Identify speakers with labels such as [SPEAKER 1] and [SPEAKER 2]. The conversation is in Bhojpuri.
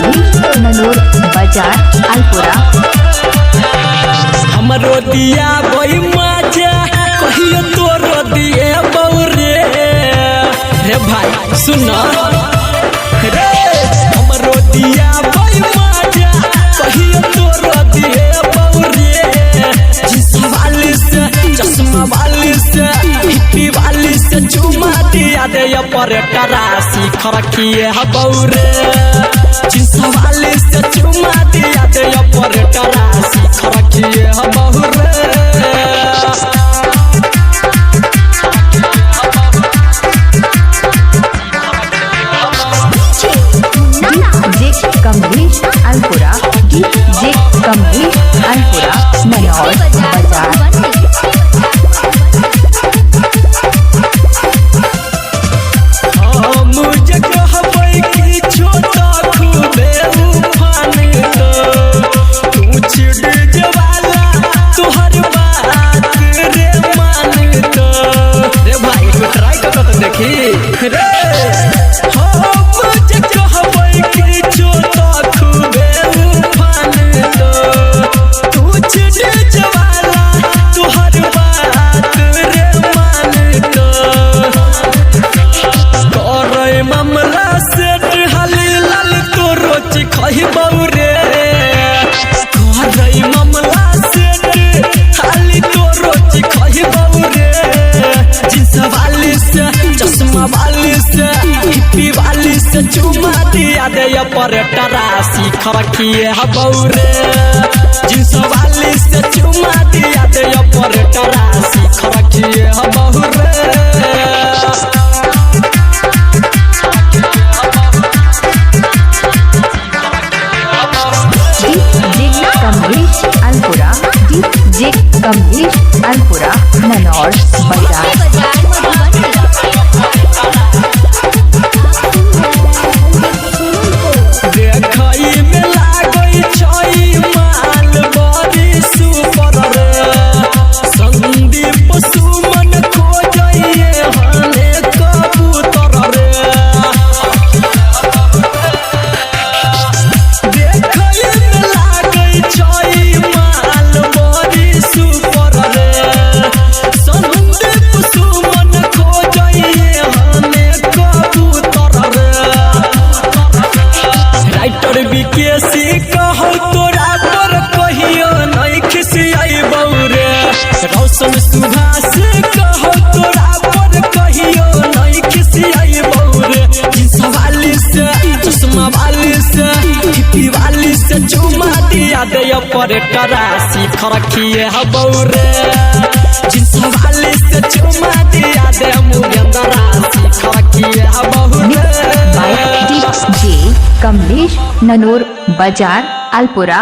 [SPEAKER 1] कमलेश ननूर बाजार अलपुरा।
[SPEAKER 2] हमरो दिया बई मजा कहियो तोरो दिए बौरे रे भाई सुन रे हमरो दिया बई मजा कहियो तोरो दिए बौरे जिस्म वाली से चश्मा वाली से हिप्पी वाली से चुमा दिया दे ऑपरेटर शिखर किए बौरे जिस्म वाली से चुमा दिया दे ऑपरेटर शिखर किए बौरे।
[SPEAKER 1] कमलेश अलपुरा डीजे कमलेश अलपुरा ननौर बाजार।
[SPEAKER 2] मुझे कहबै कि छोटा खूबे उफान तो तू छिड़ जवाला तोहर बात रे मान तो रे भाई तू ट्राई कर तो देखी रे मुझे कहबै कि छोटा खूबे उफान तो तू छिड़ जवाला तोहर बात रे मान तो करे मामला सेट हाली लाल तो रोच खही बौरे करे मामला सेट हाली तो रोच खही बौरे जिंस वाली से चश्मा वाली से हिप्पी वाली से चुमा दिया दे ऑपरेटर शिखर किए बौरे जिंस वाली से चुमा दिया दे ऑपरेटर शिखर किए बौरे।
[SPEAKER 1] कमलेश अलपुरा डीजे कमलेश अलपुरा ननौर बाजार।
[SPEAKER 2] देखई में लागई छई माल बड़ी सुपर रे संदीप सुमन खोजइए हने कबूतर रे देखई में लागई छई माल बड़ी सुपर रे संदीप सुमन खोजइए हने कबूतर रे। राइटर विकेसी कहो तोरा पर कहियो नहीं खिसियाई बौरे रौशन सुभाष कहो तोरा पर कहियो नहीं खिसियाई बौरे जिंस वाली से चश्मा वाली से हिप्पी वाली से चुमा दिया दे ऑपरेटर शिखर किए बौरे जिंस वाली से चुमा दिया दे मुगेंद्र शिखर किए बौरे।
[SPEAKER 1] डीजे कमलेश ननूर बाजार अलपुरा।